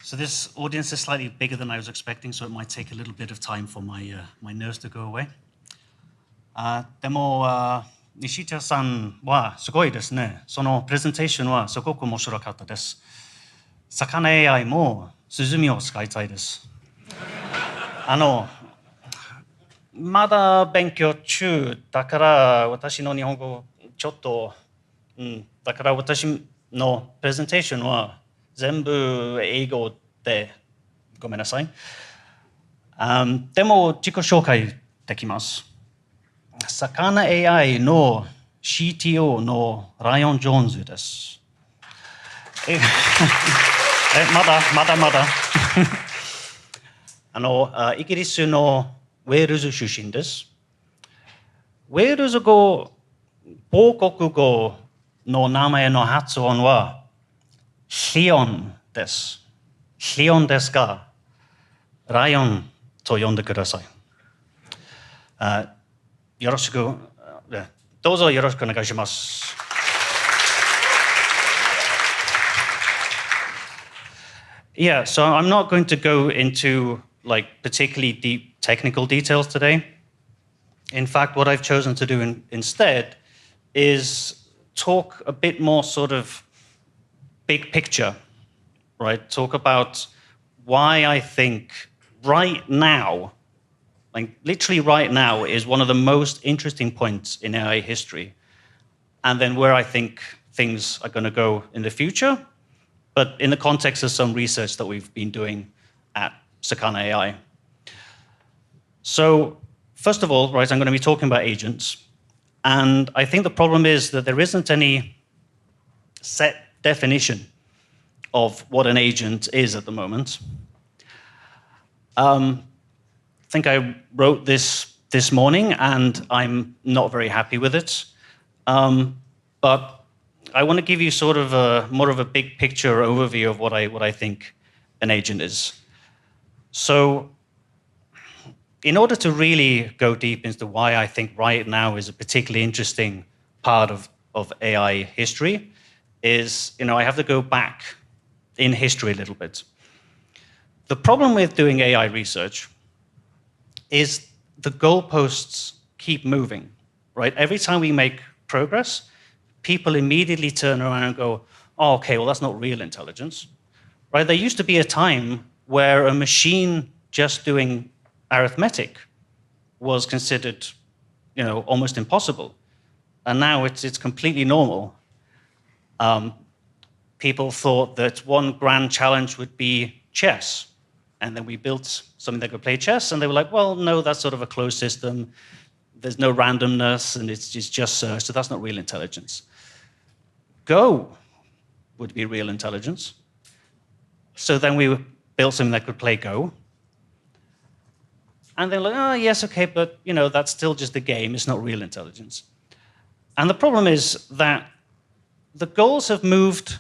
So this audience is slightly bigger than I was expecting, so it might take a little bit of time for my nerves to go away. でも、西田さんはすごいですね。そのプレゼンテーションはすごく面白かったです。Sakana AI も鼓を使いたいです。まだ勉強中だから私の日本語ちょっと、だから私のプレゼンテーションは全部英語でごめんなさい。でも自己紹介できます。Sakana AI の CTO のLlion Jones です。まだ。イギリスのウェールズ出身です。ウェールズ語、母国語の名前の発音はリオンです。リオンですが、ライオンと呼んでください。よろしく、どうぞよろしくお願いします。Yeah, so I'm not going to go into particularly deep technical details today. In fact, what I've chosen to do instead is talk a bit more sort of big picture, right? Talk about why I think right now, literally right now, is one of the most interesting points in AI history. And then where I think things are going to go in the future, but in the context of some research that we've been doing at Sakana AI. So first of all, right, I'm going to be talking about agents. And I think the problem is that there isn't any set definition of what an agent is at the moment. I think I wrote this morning, and I'm not very happy with it. But I want to give you sort of more of a big picture overview of what I think an agent is. So in order to really go deep into why I think right now is a particularly interesting part of AI history is, I have to go back in history a little bit. The problem with doing AI research is the goalposts keep moving, right? Every time we make progress, people immediately turn around and go, oh, okay, well, that's not real intelligence, right? There used to be a time where a machine just doing arithmetic was considered, almost impossible. And now it's completely normal. People thought that one grand challenge would be chess. And then we built something that could play chess, and they were like, well, no, that's sort of a closed system. There's no randomness, and it's just search, so that's not real intelligence. Go would be real intelligence. So then we built something that could play Go. And they're like, oh, yes, okay, but that's still just a game. It's not real intelligence. And the problem is that the goals have moved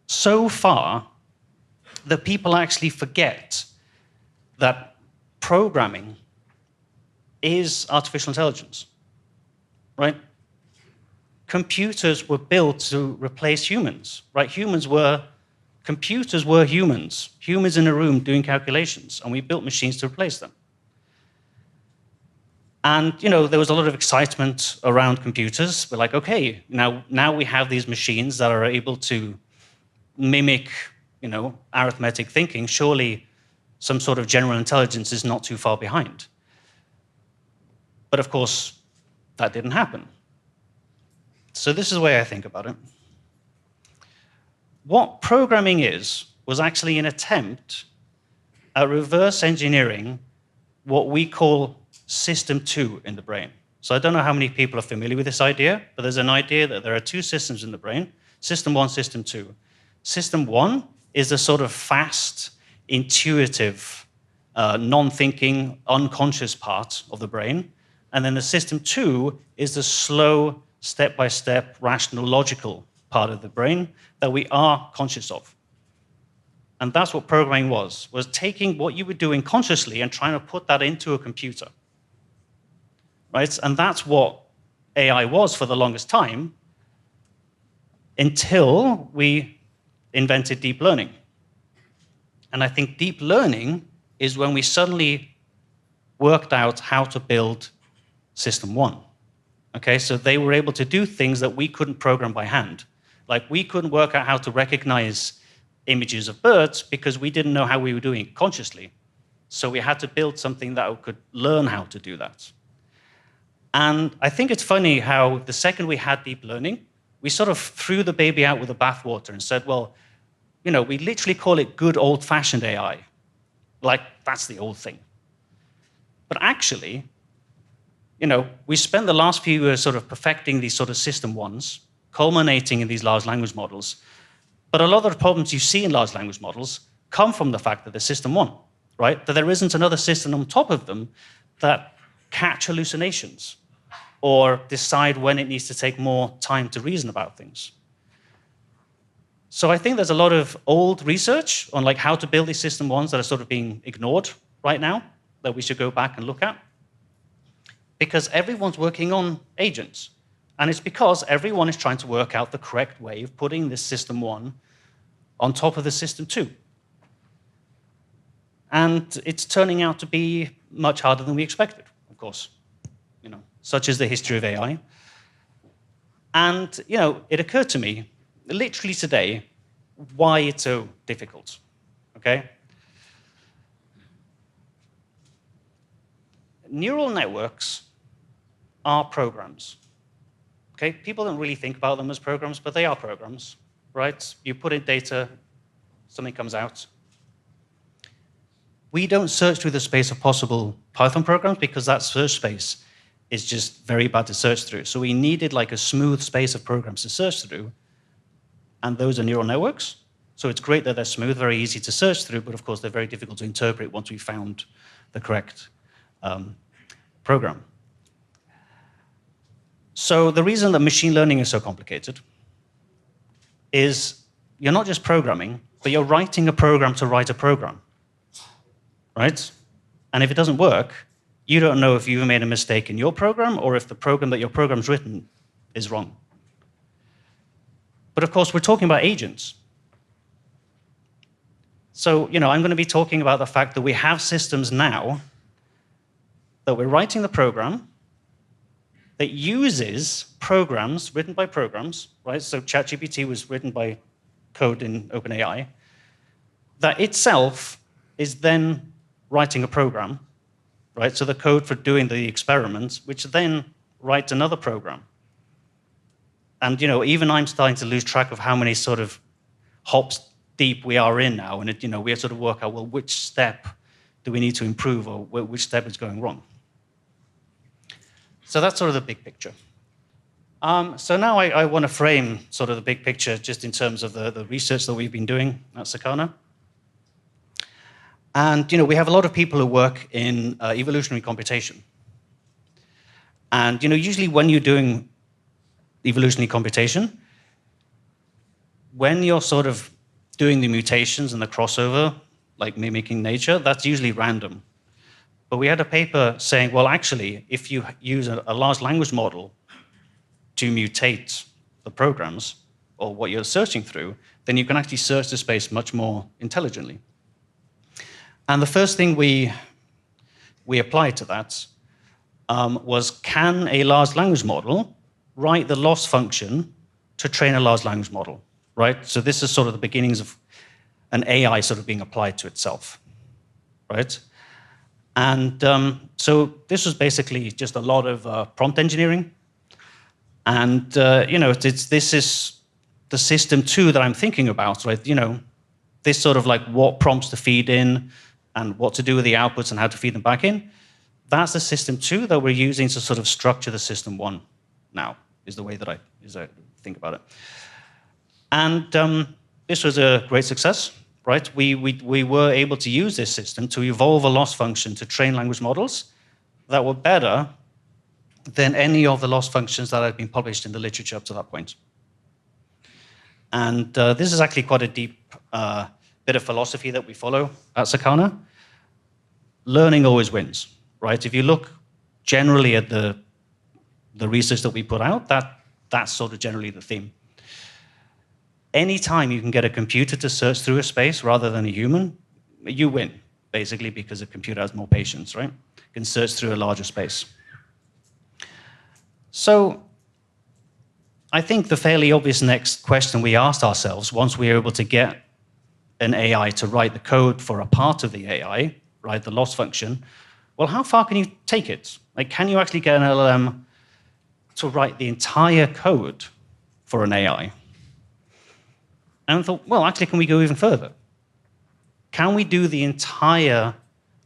so far that people actually forget that programming is artificial intelligence, right? Computers were built to replace humans, right? Computers were humans in a room doing calculations, and we built machines to replace them. And, there was a lot of excitement around computers. We're like, okay, now we have these machines that are able to mimic, arithmetic thinking. Surely some sort of general intelligence is not too far behind. But of course, that didn't happen. So this is the way I think about it. What programming was actually an attempt at reverse engineering what we call System 2 in the brain. So I don't know how many people are familiar with this idea, but there's an idea that there are two systems in the brain, System 1, System 2. System 1 is the sort of fast, intuitive, non-thinking, unconscious part of the brain. And then the System 2 is the slow, step-by-step, rational, logical part of the brain that we are conscious of. And that's what programming was taking what you were doing consciously and trying to put that into a computer. Right? And that's what AI was for the longest time, until we invented deep learning. And I think deep learning is when we suddenly worked out how to build system one. Okay, so they were able to do things that we couldn't program by hand. Like we couldn't work out how to recognize images of birds because we didn't know how we were doing it consciously. So we had to build something that could learn how to do that. And I think it's funny how the second we had deep learning, we sort of threw the baby out with the bathwater and said, well, you know, we literally call it good old-fashioned AI. Like, that's the old thing. But actually, you know, we spent the last few years sort of perfecting these sort of system ones, culminating in these large language models. But a lot of the problems you see in large language models come from the fact that they're system one, right? That there isn't another system on top of them that catch hallucinations or decide when it needs to take more time to reason about things. So I think there's a lot of old research on like how to build these system ones that are sort of being ignored right now that we should go back and look at. Because everyone's working on agents. And it's because everyone is trying to work out the correct way of putting this system one on top of the system two. And it's turning out to be much harder than we expected, of course. You know, such is the history of AI. And, you know, it occurred to me, literally today, why it's so difficult, okay? Neural networks are programs, okay? People don't really think about them as programs, but they are programs, right? You put in data, something comes out. We don't search through the space of possible Python programs because that search space is just very bad to search through. So we needed like a smooth space of programs to search through, and those are neural networks. So it's great that they're smooth, very easy to search through, but of course they're very difficult to interpret once we found the correct program. So the reason that machine learning is so complicated is you're not just programming, but you're writing a program to write a program, right? And if it doesn't work, you don't know if you've made a mistake in your program or if the program that your program's written is wrong. But of course, we're talking about agents. So, you know, I'm going to be talking about the fact that we have systems now that we're writing the program that uses programs written by programs, right? So ChatGPT was written by code in OpenAI, that itself is then writing a program, right? So the code for doing the experiments, which then writes another program. And, you know, even I'm starting to lose track of how many sort of hops deep we are in now. And, you know, we have to sort of work out, well, which step do we need to improve or which step is going wrong? So that's sort of the big picture. So now I want to frame sort of the big picture just in terms of the research that we've been doing at Sakana. And, you know, we have a lot of people who work in evolutionary computation. And, you know, usually when you're doing evolutionary computation, when you're sort of doing the mutations and the crossover, like mimicking nature, that's usually random. But we had a paper saying, well, actually, if you use a large language model to mutate the programs or what you're searching through, then you can actually search the space much more intelligently. And the first thing we applied to that was, can a large language model write the loss function to train a large language model, right? So this is sort of the beginnings of an AI sort of being applied to itself, right? And so this was basically just a lot of prompt engineering. And, you know, this is the system two that I'm thinking about, right? You know, this sort of like what prompts to feed in and what to do with the outputs and how to feed them back in. That's the system two that we're using to sort of structure the system one now, is the way that I think about it. And this was a great success, right? We were able to use this system to evolve a loss function to train language models that were better than any of the loss functions that had been published in the literature up to that point. And this is actually quite a deep bit of philosophy that we follow at Sakana. Learning always wins, right? If you look generally at the research that we put out, that's sort of generally the theme. Anytime you can get a computer to search through a space rather than a human, you win, basically, because the computer has more patience, right? It can search through a larger space. So I think the fairly obvious next question we asked ourselves, once we were able to get an AI to write the code for a part of the AI, right, the loss function, well, how far can you take it? Like, can you actually get an LLM to write the entire code for an AI? And I thought, well, actually, can we go even further? Can we do the entire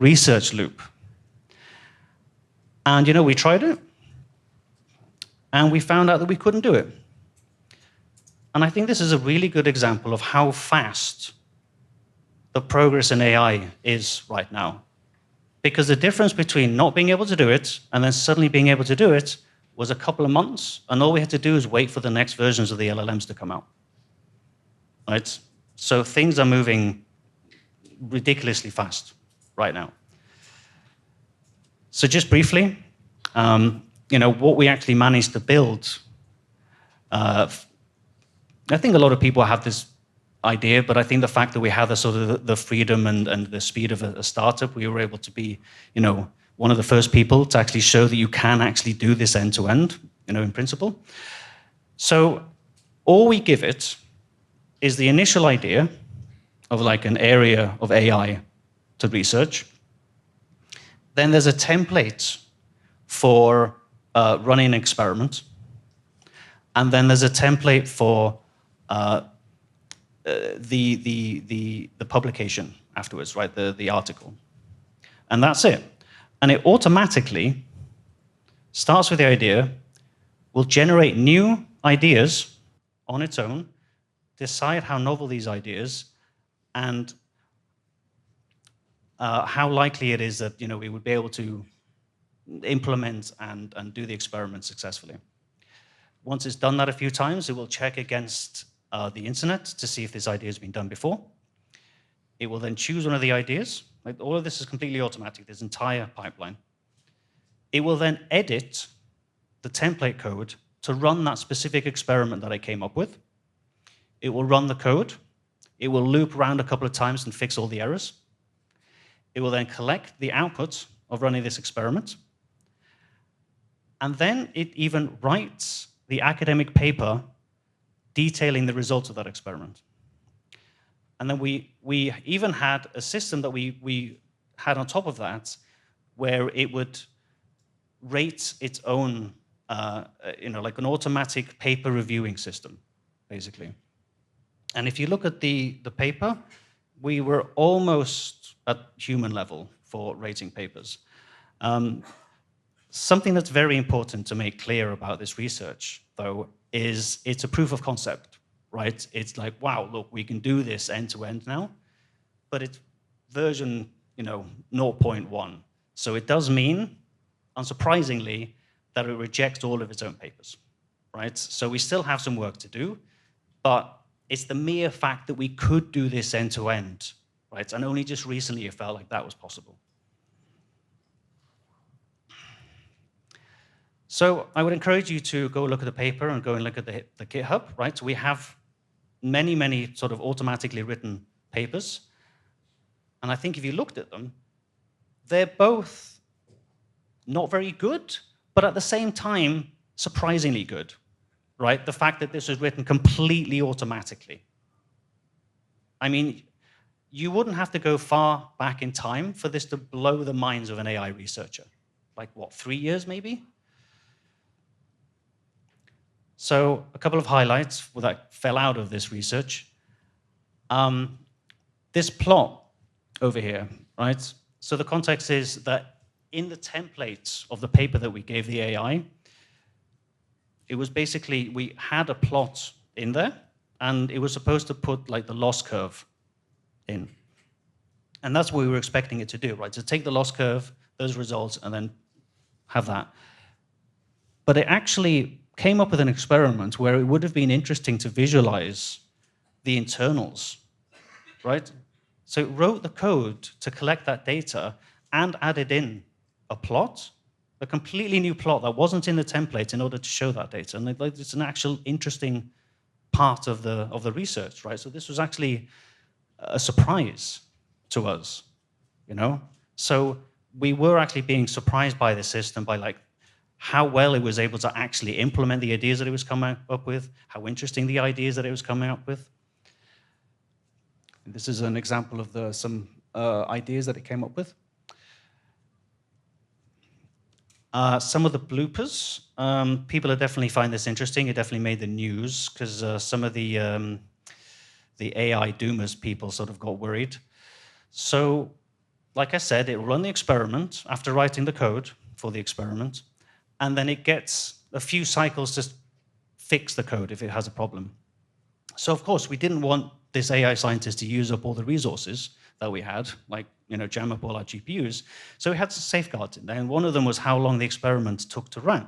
research loop? And, we tried it, and we found out that we couldn't do it. And I think this is a really good example of how fast the progress in AI is right now. Because the difference between not being able to do it and then suddenly being able to do it was a couple of months, and all we had to do is wait for the next versions of the LLMs to come out. Right? So things are moving ridiculously fast right now. So just briefly, what we actually managed to build, I think a lot of people have this idea, but I think the fact that we have the sort of the freedom and the speed of a startup, we were able to be, one of the first people to actually show that you can actually do this end to end, in principle. So all we give it is the initial idea of like an area of AI to research. Then there's a template for running an experiment. And then there's a template for the publication afterwards, right? The article. And that's it. And it automatically starts with the idea, will generate new ideas on its own, decide how novel these ideas, and how likely it is that we would be able to implement and do the experiment successfully. Once it's done that a few times, it will check against the internet to see if this idea has been done before. It will then choose one of the ideas. Like, all of this is completely automatic, this entire pipeline. It will then edit the template code to run that specific experiment that I came up with. It will run the code. It will loop around a couple of times and fix all the errors. It will then collect the output of running this experiment. And then it even writes the academic paper detailing the results of that experiment. And then we even had a system that we had on top of that where it would rate its own, like an automatic paper reviewing system, basically. And if you look at the paper, we were almost at human level for rating papers. Something that's very important to make clear about this research, though, is it's a proof of concept, right? It's like, wow, look, we can do this end to end now, but it's version, 0.1. So it does mean, unsurprisingly, that it rejects all of its own papers, right? So we still have some work to do, but it's the mere fact that we could do this end to end, right? And only just recently it felt like that was possible. So I would encourage you to go look at the paper and go and look at the GitHub, right? So we have many, many sort of automatically written papers. And I think if you looked at them, they're both not very good, but at the same time, surprisingly good, right? The fact that this was written completely automatically. I mean, you wouldn't have to go far back in time for this to blow the minds of an AI researcher. Like, what, 3 years maybe? So a couple of highlights that fell out of this research. This plot over here, right? So the context is that in the template of the paper that we gave the AI, it was basically, we had a plot in there, and it was supposed to put like the loss curve in. And that's what we were expecting it to do, right? To take the loss curve, those results, and then have that. But it actually came up with an experiment where it would have been interesting to visualize the internals, right? So it wrote the code to collect that data and added in a plot, a completely new plot that wasn't in the template in order to show that data. And it's an actual interesting part of the research, right? So this was actually a surprise. to us, you know? So we were actually being surprised by the system, by like how well it was able to actually implement the ideas that it was coming up with, how interesting the ideas that it was coming up with. This is an example of some ideas that it came up with. Some of the bloopers, people are definitely find this interesting. It definitely made the news because some of the AI doomers people sort of got worried. So, like I said, it run the experiment after writing the code for the experiment, and then it gets a few cycles to fix the code if it has a problem. So, of course, we didn't want this AI scientist to use up all the resources that we had, like jam up all our GPUs. So we had some safeguards in there, and one of them was how long the experiment took to run.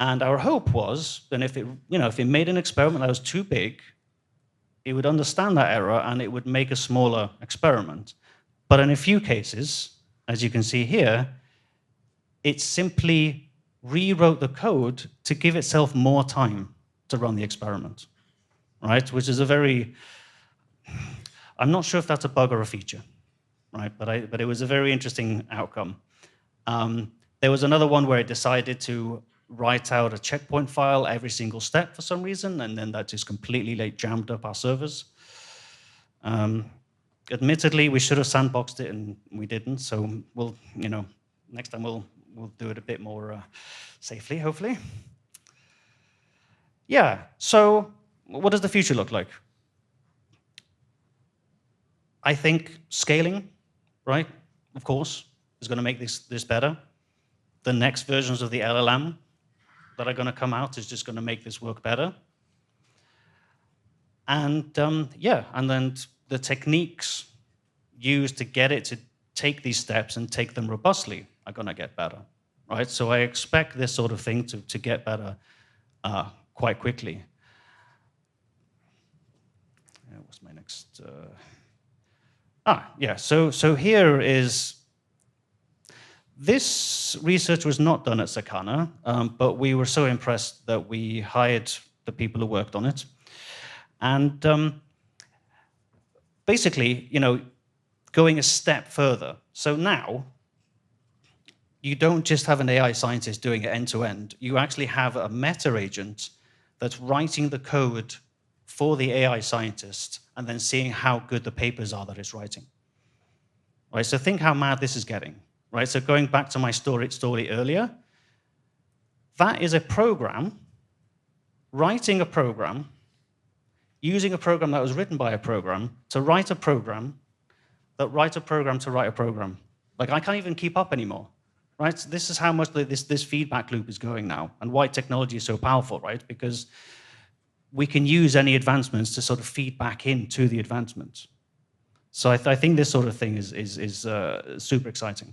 And our hope was that if it made an experiment that was too big, it would understand that error and it would make a smaller experiment. But in a few cases, as you can see here, it simply rewrote the code to give itself more time to run the experiment, right? Which is a very, I'm not sure if that's a bug or a feature, right? But it was a very interesting outcome. There was another one where it decided to write out a checkpoint file every single step for some reason, and then that just completely jammed up our servers. Admittedly, we should have sandboxed it, and we didn't. So we'll, next time we'll do it a bit more safely, hopefully. Yeah. So what does the future look like? I think scaling, right? Of course, is going to make this better. The next versions of the LLM that are going to come out is just going to make this work better. And and then the techniques used to get it to take these steps and take them robustly are going to get better, right? So I expect this sort of thing to get better quite quickly. What's my next? So here is. This research was not done at Sakana, but we were so impressed that we hired the people who worked on it. And basically, going a step further. So now, you don't just have an AI scientist doing it end-to-end. You actually have a meta agent that's writing the code for the AI scientist and then seeing how good the papers are that it's writing. Right, so think how mad this is getting. Right, so going back to my story earlier, that is a program, writing a program, using a program that was written by a program to write a program that writes a program to write a program. Like, I can't even keep up anymore, right? So this is how much this feedback loop is going now, and why technology is so powerful, right? Because we can use any advancements to sort of feed back into the advancements. So I think this sort of thing is super exciting.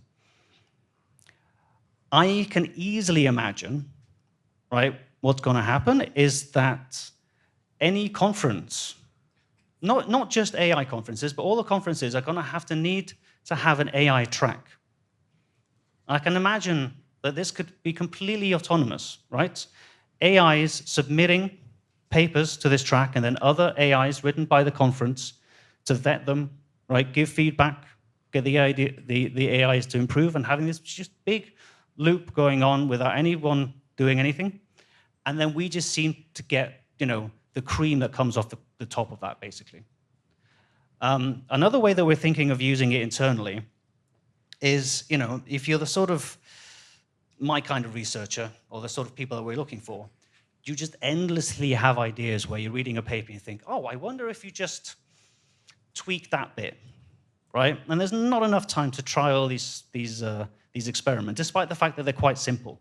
I can easily imagine, right, what's going to happen is that any conference, not just AI conferences, but all the conferences are going to have an AI track. I can imagine that this could be completely autonomous, right? AIs submitting papers to this track, and then other AIs written by the conference to vet them, right, give feedback, get the AIs to improve, and having this just big loop going on without anyone doing anything. And then we just seem to get, the cream that comes off the top of that, basically. Another way that we're thinking of using it internally is, if you're the sort of my kind of researcher, or the sort of people that we're looking for, you just endlessly have ideas where you're reading a paper and you think, oh, I wonder if you just tweak that bit, right? And there's not enough time to try all these experiments, despite the fact that they're quite simple,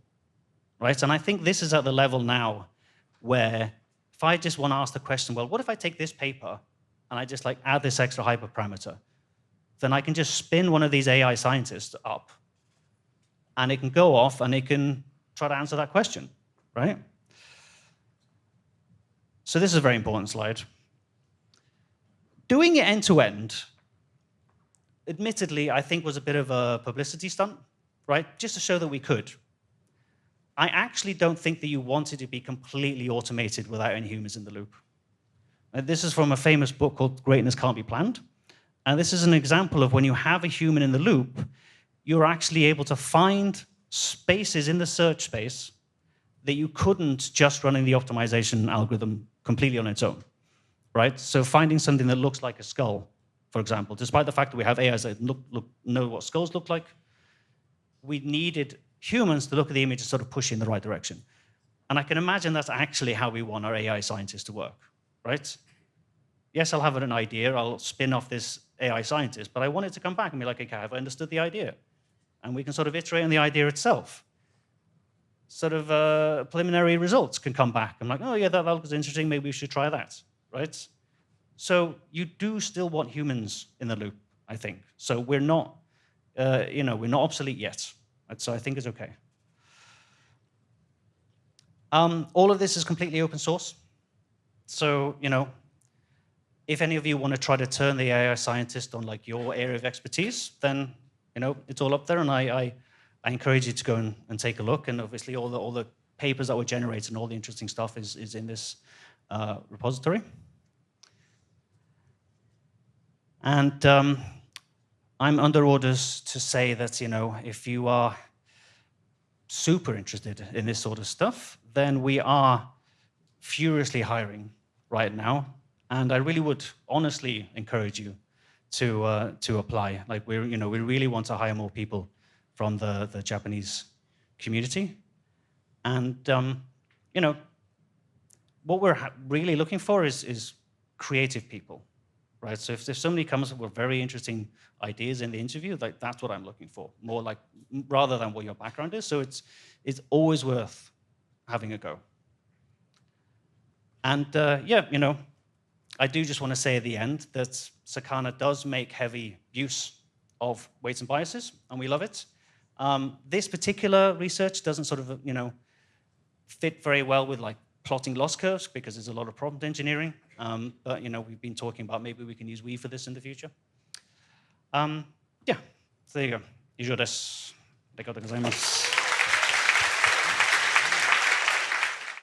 right? And I think this is at the level now where if I just want to ask the question, well, what if I take this paper and I just add this extra hyperparameter? Then I can just spin one of these AI scientists up, and it can go off and it can try to answer that question, right? So this is a very important slide. Doing it end-to-end, admittedly, I think was a bit of a publicity stunt, right? Just to show that we could. I actually don't think that you want it to be completely automated without any humans in the loop. This is from a famous book called Greatness Can't Be Planned. And this is an example of when you have a human in the loop, you're actually able to find spaces in the search space that you couldn't just running the optimization algorithm completely on its own, right? So finding something that looks like a skull, for example, despite the fact that we have AIs that know what skulls look like, we needed humans to look at the image and sort of push in the right direction. And I can imagine that's actually how we want our AI scientists to work, right? Yes, I'll have an idea, I'll spin off this AI scientist, but I want it to come back and be like, okay, have I understood the idea? And we can sort of iterate on the idea itself. Sort of preliminary results can come back. I'm like, oh yeah, that looks interesting, maybe we should try that, right? So you do still want humans in the loop, I think. So we're not, we're not obsolete yet. So I think it's okay. All of this is completely open source. So, if any of you want to try to turn the AI scientist on like your area of expertise, then it's all up there, and I encourage you to go and take a look. And obviously, all the papers that were generated and all the interesting stuff is in this repository. And I'm under orders to say that if you are super interested in this sort of stuff, then we are furiously hiring right now. And I really would honestly encourage you to apply. Like we really want to hire more people from the Japanese community. And what we're really looking for is creative people, right? So if somebody comes up with very interesting ideas in the interview, like that's what I'm looking for, more like rather than what your background is. So it's always worth having a go. And I do just want to say at the end that Sakana does make heavy use of weights and biases, and we love it. This particular research doesn't sort of, fit very well with like plotting loss curves because there's a lot of prompt engineering. But we've been talking about maybe we can use Weave for this in the future. Yeah, so there you go. 以上です。ありがとうございます。